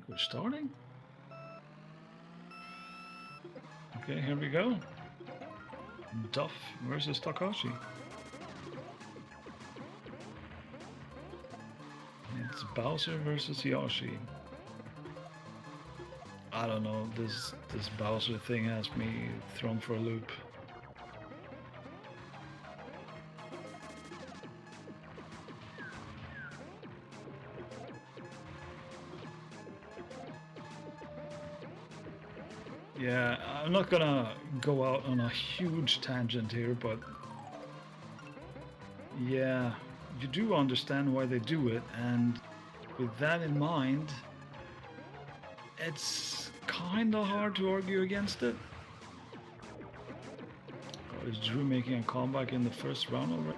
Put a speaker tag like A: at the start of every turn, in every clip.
A: We're starting? Okay, here we go. Duff versus Takashi. It's Bowser versus Yoshi. I don't know, this Bowser thing has me thrown for a loop. Yeah, I'm not gonna go out on a huge tangent here, but yeah, you do understand why they do it, and with that in mind, it's kinda hard to argue against it. Oh, is Drew making a comeback in the first round already?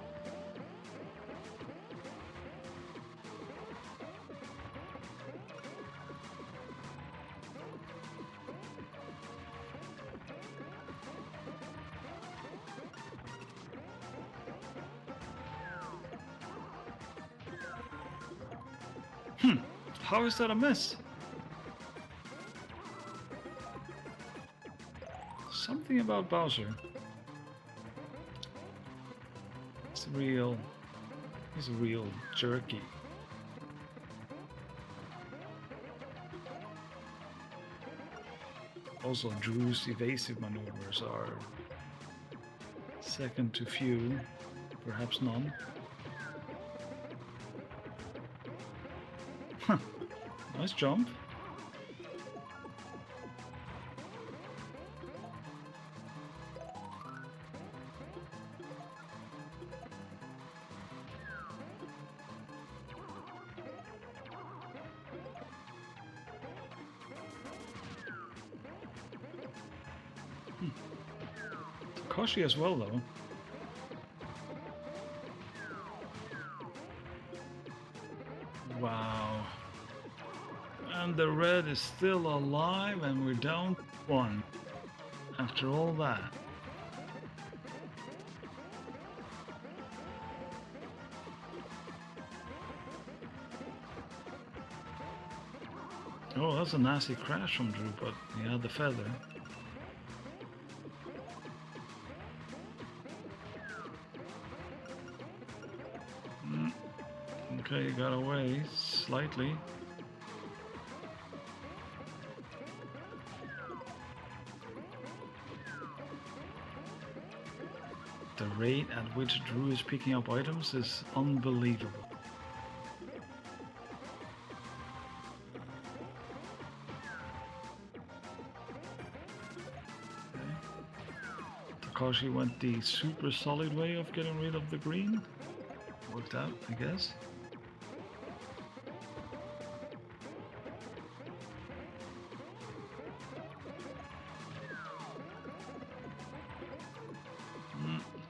A: How is that a miss? Something about Bowser. He's a real jerky. Also, Drew's evasive maneuvers are second to few, perhaps none. Huh, nice jump. Takashi as well, though. Wow. And the red is still alive, and we're down one after all that. Oh, that's a nasty crash from Drew, but he had the feather. Okay, he got away slightly. The rate at which Drew is picking up items is unbelievable. Takashi went the super solid way of getting rid of the green. Worked out, I guess.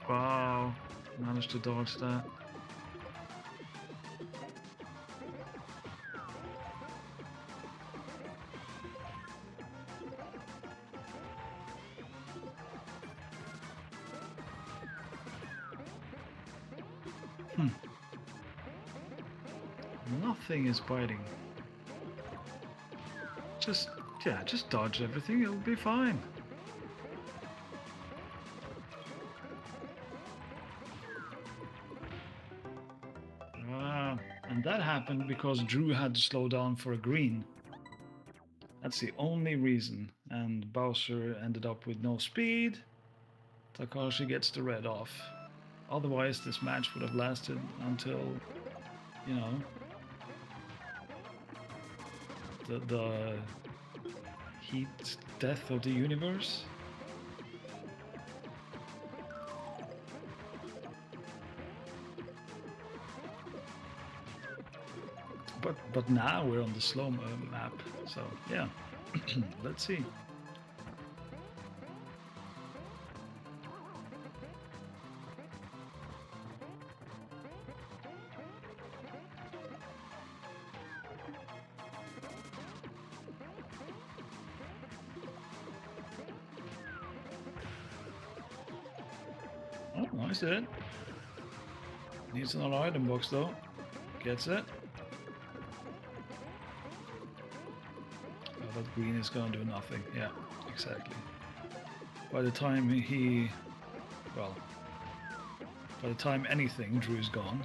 A: Wow, managed to dodge that. Nothing is biting. Just dodge everything, it'll be fine. And that happened because Drew had to slow down for a green. That's the only reason. And Bowser ended up with no speed. Takashi gets the red off. Otherwise, this match would have lasted until, you know, the heat death of the universe. But now we're on the slow map, so yeah, let's see. Oh, nice hit. Needs another item box though. Gets it. but green is gonna do nothing. Yeah, exactly. By the time he... Well, by the time anything, Drew is gone.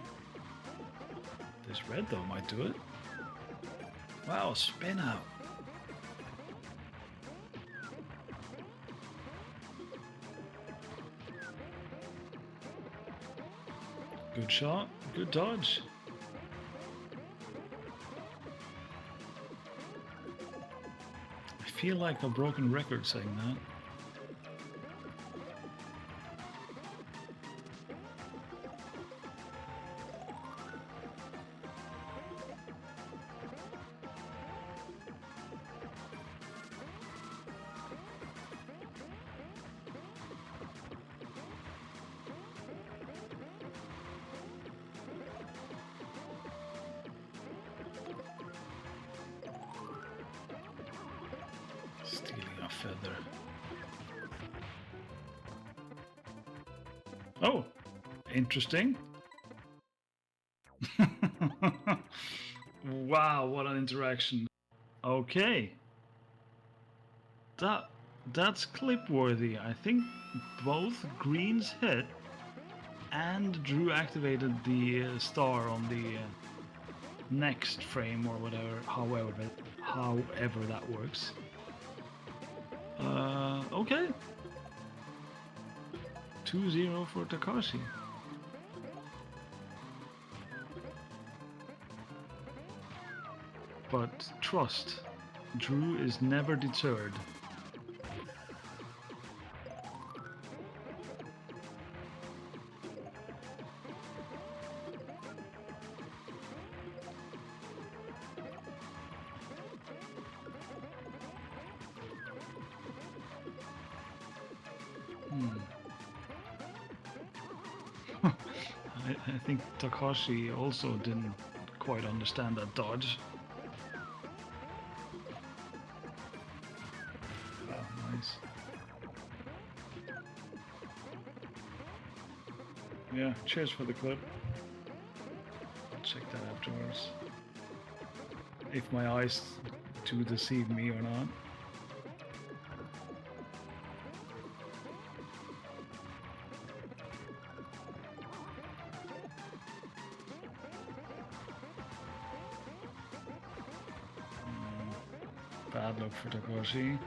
A: This red, though, might do it. Wow, spin out. Good shot. Good dodge. I feel like a broken record saying that. Stealing a feather. Oh, interesting. Wow, what an interaction. Okay. That's clip worthy. I think both greens hit and Drew activated the star on the next frame or whatever, however that works. Okay. 2-0 for Takashi. But trust, Drew is never deterred. I think Takashi also didn't quite understand that dodge. Wow, nice. Yeah, cheers for the clip. I'll check that afterwards. If my eyes do deceive me or not. Bad luck for Takashi.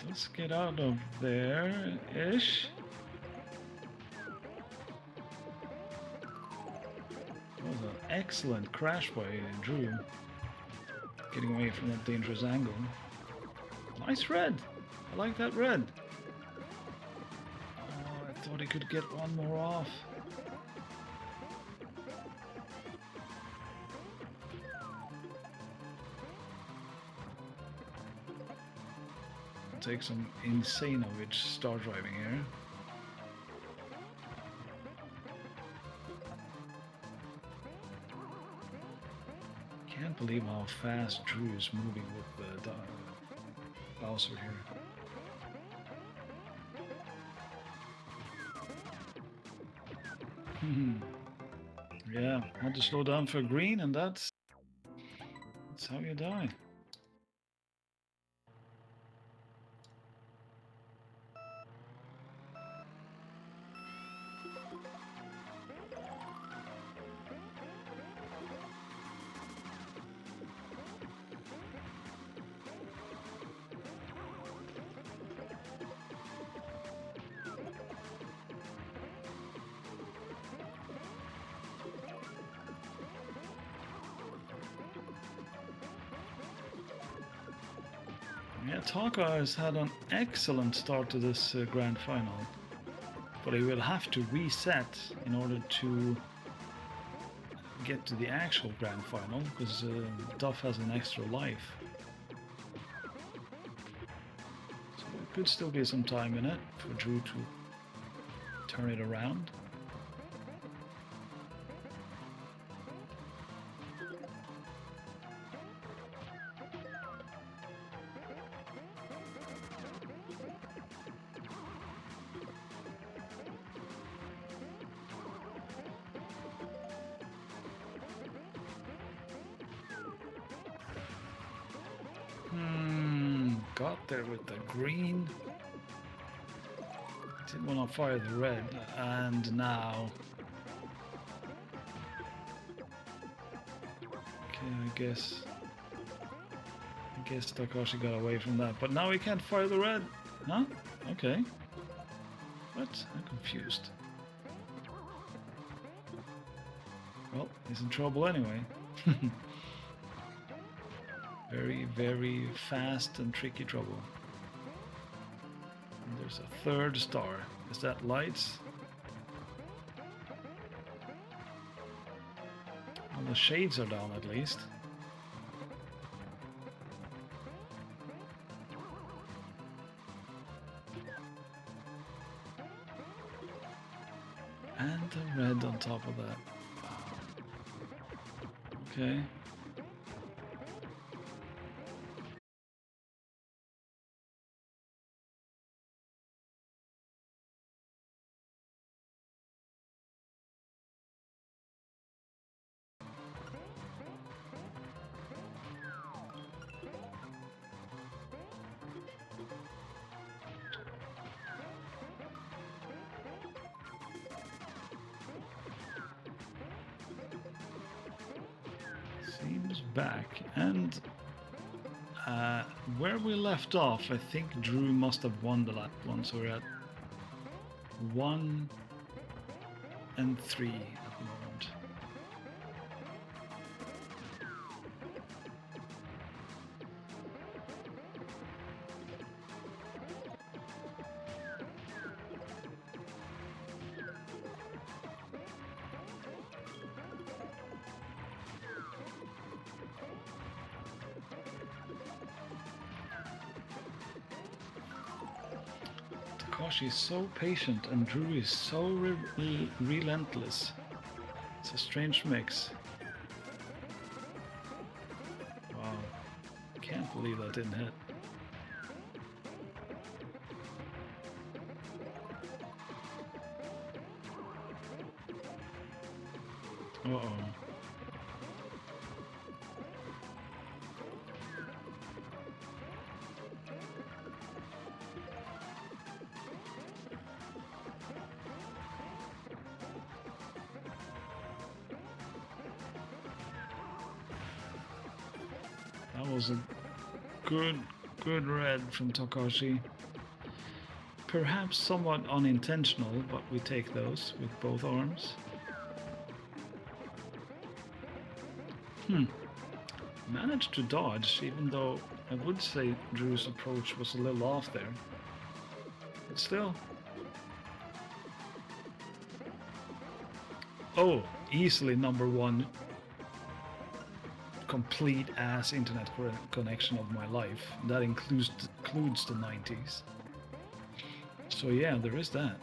A: Let's get out of there-ish. That was an excellent crash by Drew. Getting away from that dangerous angle. Nice red! I like that red. Oh, I thought he could get one more off. Take some Insane-ovich star driving here. Can't believe how fast Drew is moving with the Bowser here. Yeah, had to slow down for green, and that's how you die. Yeah, Taka has had an excellent start to this grand final, but he will have to reset in order to get to the actual grand final, because Duff has an extra life. So there could still be some time in it for Drew to turn it around. got there with the green. Didn't want to fire the red, and now... Okay, I guess Takashi got away from that, but now he can't fire the red. Huh? Okay. What? I'm confused. Well, he's in trouble anyway. Very, very fast and tricky trouble. And there's a third star. Is that lights? Well, the shades are down at least. And the red on top of that. Okay. Seems back, and where we left off, I think Drew must have won the last one, so we're at 1 and 3 at the moment. Takashi is so patient and Drew is so relentless. It's a strange mix. Wow. Can't believe that didn't hit. Uh-oh. That was a good red from Takashi. Perhaps somewhat unintentional, but we take those with both arms. Managed to dodge, even though I would say Drew's approach was a little off there. But still. Oh, easily number one complete ass internet connection of my life. That includes the 90s. So yeah, there is that.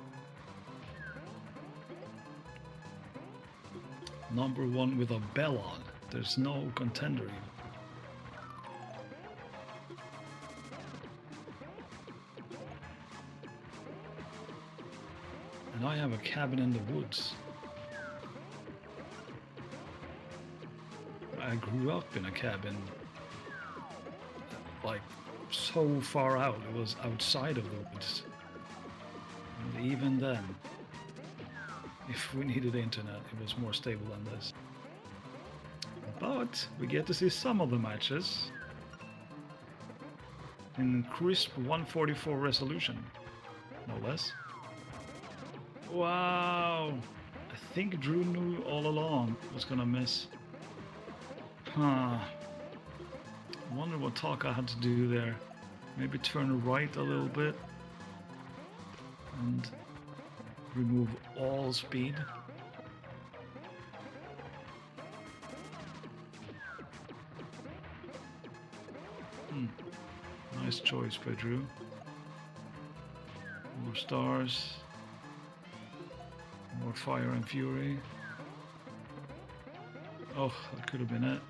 A: Number one with a bell on. There's no contender even. And I have a cabin in the woods. I grew up in a cabin, like, so far out. It was outside of the woods. And even then, if we needed internet, it was more stable than this. But we get to see some of the matches in crisp 144 resolution, no less. Wow! I think Drew knew all along it was gonna miss. Huh. I wonder what Taka had to do there. Maybe turn right a little bit and remove all speed. Nice choice by Drew. More stars. More fire and fury. Oh, that could have been it.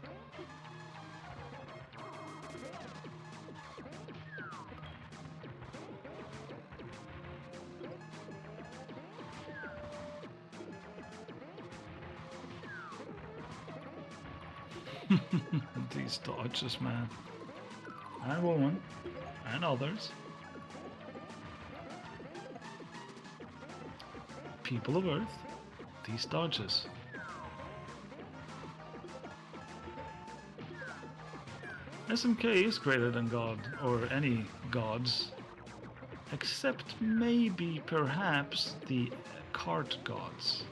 A: These dodges, man. And woman. and others. People of Earth, these dodges. SMK is greater than God, or any gods, except maybe perhaps the Kart gods.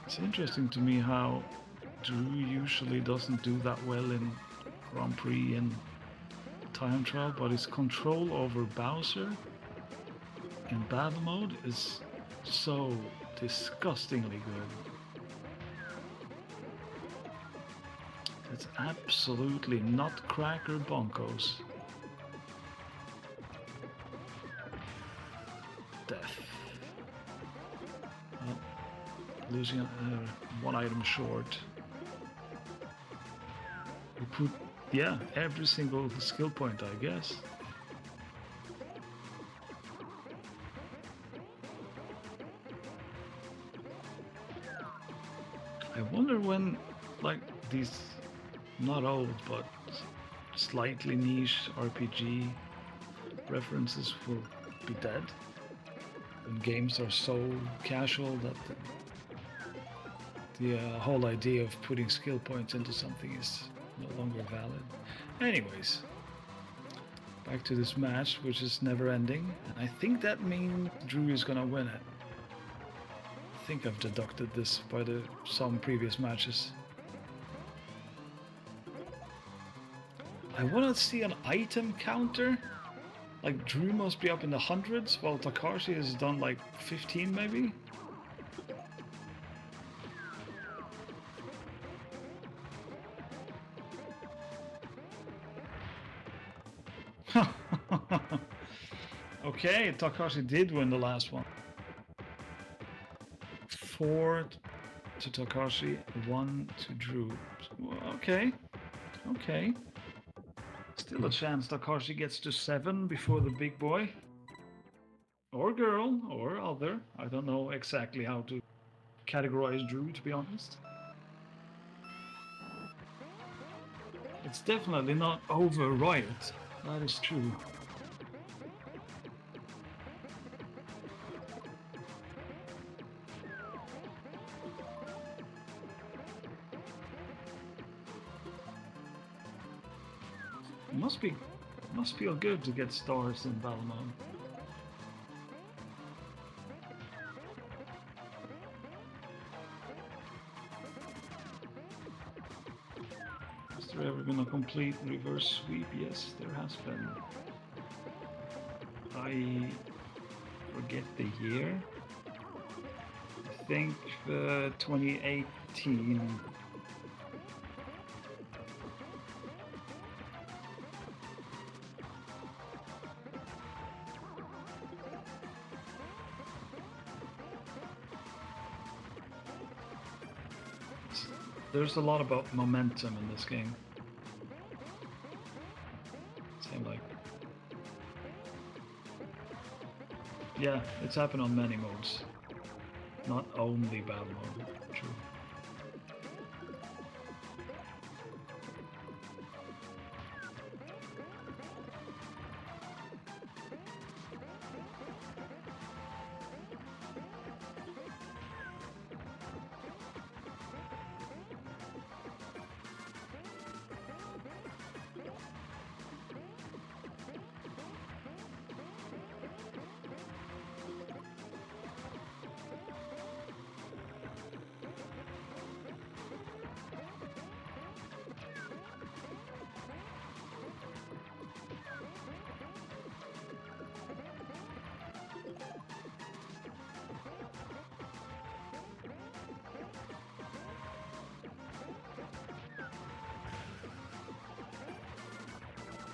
A: It's interesting to me how Drew usually doesn't do that well in Grand Prix and time trial, but his control over Bowser in battle mode is so disgustingly good. It's absolutely nutcracker bonkos. Death. Losing one item short. We put, yeah, every single skill point, I guess. I wonder when, like, these not old but slightly niche RPG references will be dead. When games are so casual that the whole idea of putting skill points into something is no longer valid. Anyways, back to this match, which is never ending. And I think that means Drew is gonna win it. I think I've deducted this by some previous matches. I want to see an item counter. Like, Drew must be up in the hundreds, while Takashi has done like 15 maybe? Okay, Takashi did win the last one. 4 to Takashi, 1 to Drew. Okay, okay. Still a chance Takashi gets to 7 before the big boy. Or girl, or other. I don't know exactly how to categorize Drew, to be honest. It's definitely not over Riot. That is true. It must feel good to get stars in battle mode. Has there ever been a complete reverse sweep? Yes, there has been. I forget the year. I think 2018. There's a lot about momentum in this game. Same like... Yeah, it's happened on many modes. Not only battle mode. True.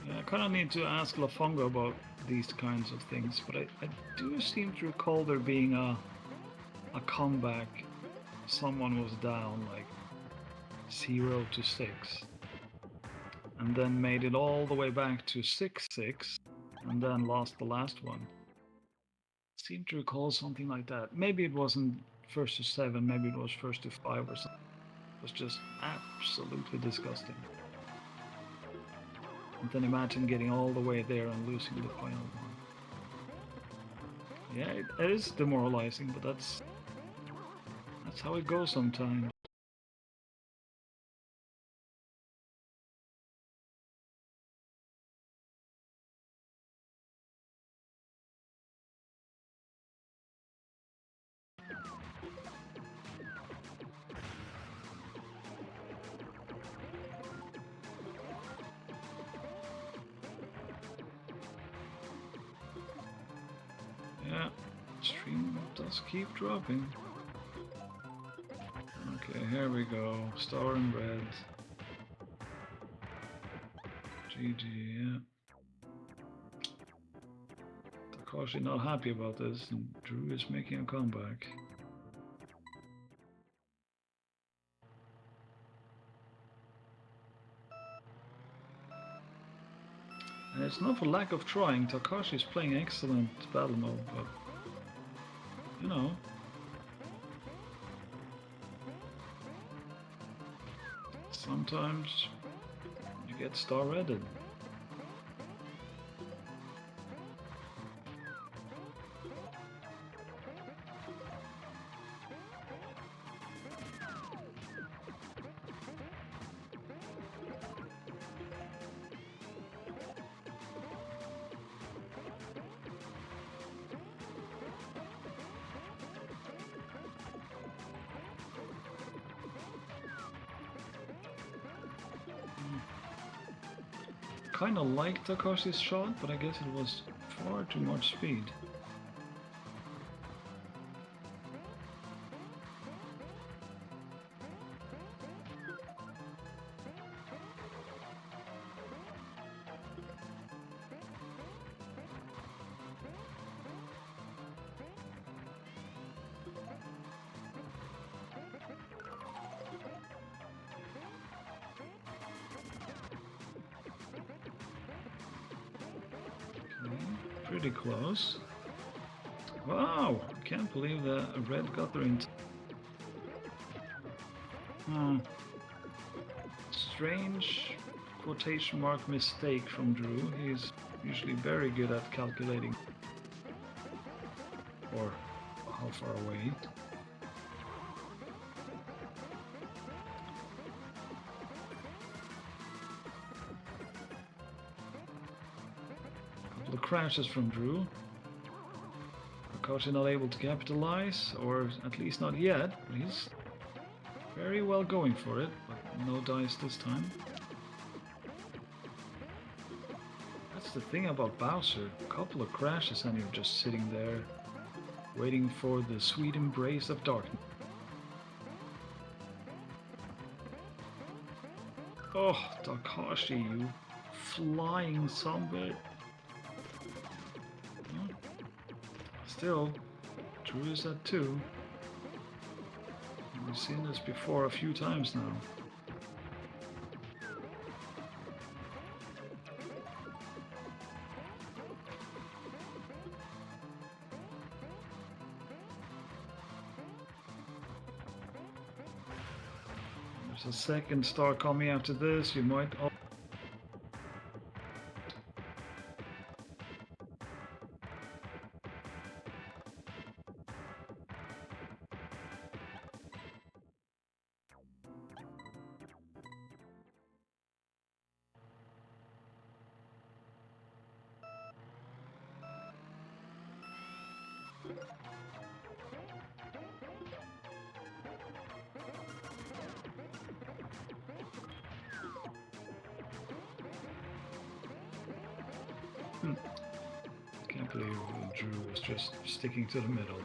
A: Yeah, I kind of need to ask Lafonga about these kinds of things, but I do seem to recall there being a comeback. Someone was down like 0 to 6, and then made it all the way back to 6-6, and then lost the last one. Seem to recall something like that. Maybe it wasn't first to 7, maybe it was first to 5 or something. It was just absolutely disgusting. And then imagine getting all the way there and losing the final one. Yeah, it is demoralizing, but that's how it goes sometimes. Yeah, stream does keep dropping. Okay, here we go. Star in red. GG, yeah. Takashi not happy about this, and Drew is making a comeback. And it's not for lack of trying. Takashi is playing excellent battle mode, but you know, sometimes you get star-redded. Kinda liked Takashi's shot, but I guess it was far too much speed. Pretty close. Wow! I can't believe that red got there in strange quotation mark mistake from Drew. He's usually very good at calculating or how far away. Couple of crashes from Drew. Takashi not able to capitalize, or at least not yet, but he's very well going for it, but no dice this time. That's the thing about Bowser, a couple of crashes and you're just sitting there waiting for the sweet embrace of darkness. Oh, Takashi, you flying songbird. Still, Drew is at 2. We've seen this before a few times now. There's a second star coming after this. You might... Can't believe Drew was just sticking to the middle.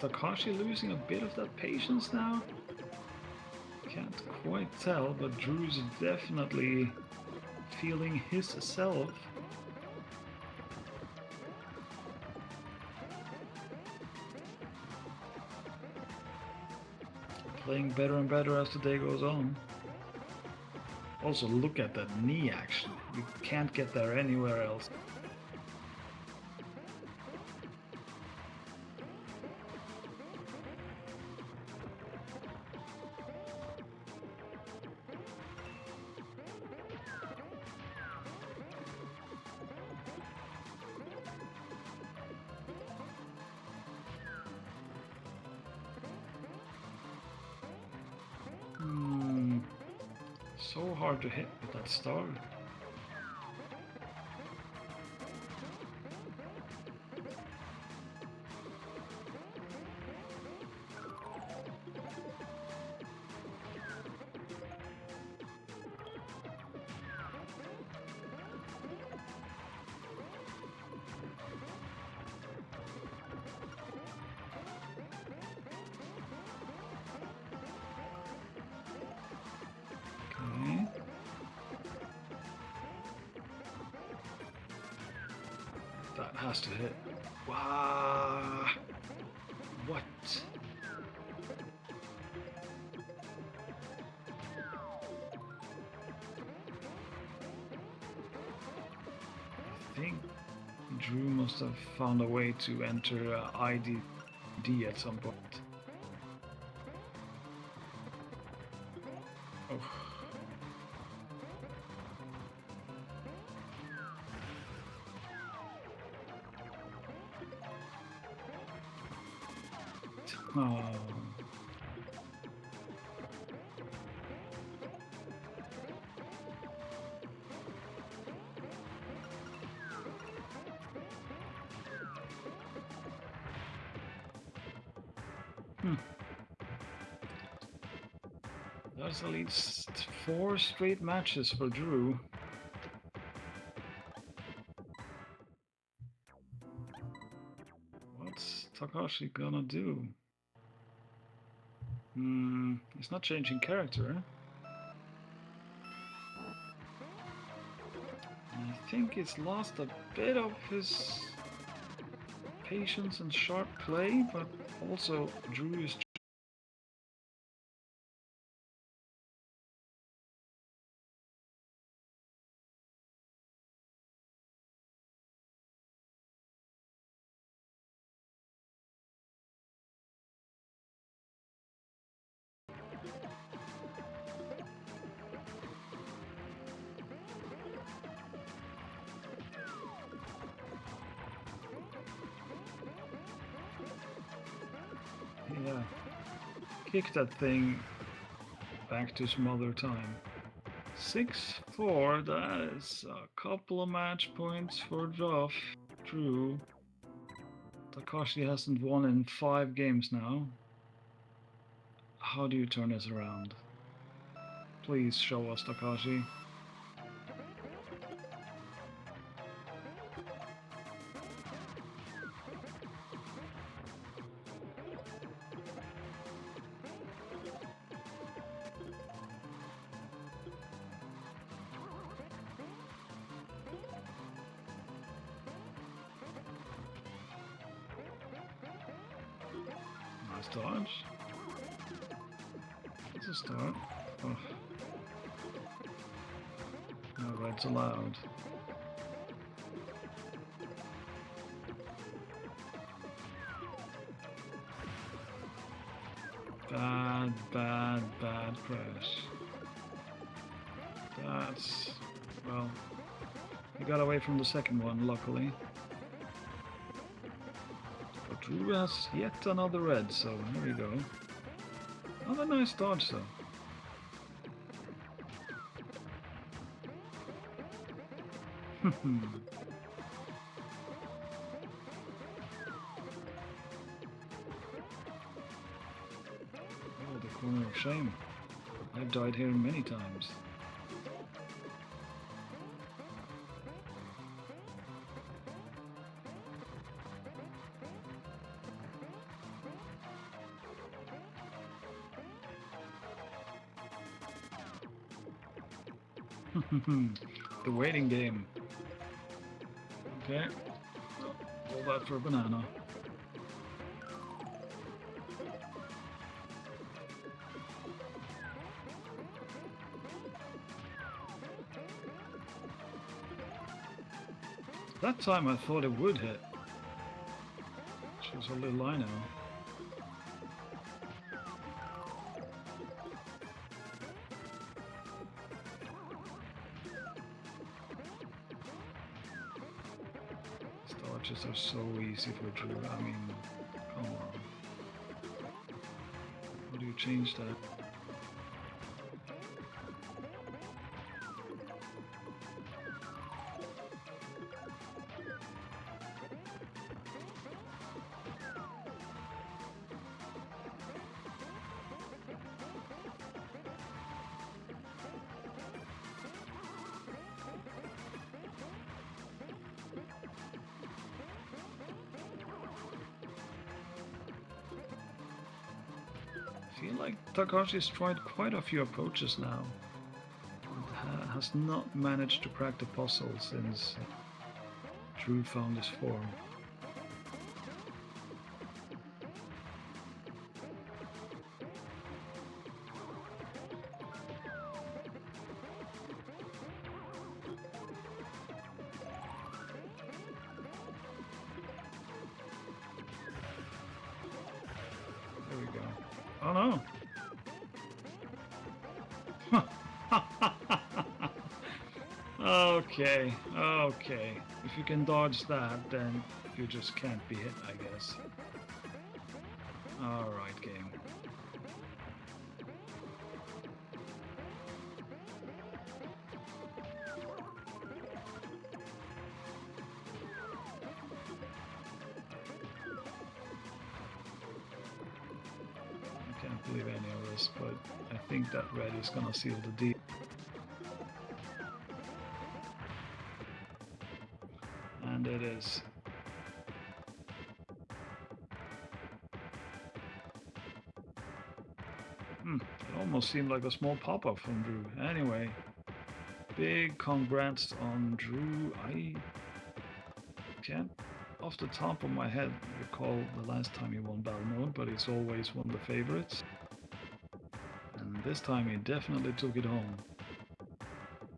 A: Takashi losing a bit of that patience now? Can't quite tell, but Drew's definitely feeling his self. Playing better and better as the day goes on. Also, look at that knee action. You can't get there anywhere else. So hard to hit with that star. Okay. That has to hit. Wow. What? I think Drew must have found a way to enter ID at some point. Oh. Oh. That's at least 4 straight matches for Drew. What's Takashi gonna do? He's not changing character. I think he's lost a bit of his patience and sharp play, but also Drew is. Yeah, kick that thing back to some other time. 6-4, that is a couple of match points for Drew. Takashi hasn't won in 5 games now. How do you turn this around? Please show us, Takashi. Nice dodge. That's a start. Oh. No reds allowed. Bad crash. That's... well... he got away from the second one, luckily. But Drew has yet another red, so here we go. Another nice dodge, though. Oh, the corner of shame. I've died here many times. The waiting game. Okay. All that for a banana. That time I thought it would hit. She's a little I know. Dodges are so easy for Drew. I mean, come on. How do you change that? I feel like Takashi's tried quite a few approaches now, but has not managed to crack the puzzle since Drew found his form. There we go. Oh no! Okay, okay. If you can dodge that, then you just can't be hit, I guess. Alright, game. I can't believe any of this, but I think that red is gonna seal the deal. And it is. It almost seemed like a small pop-up from Drew. Anyway, big congrats on Drew. I can't, off the top of my head, recall the last time he won Battle Mode, but he's always one of the favorites. And this time he definitely took it home.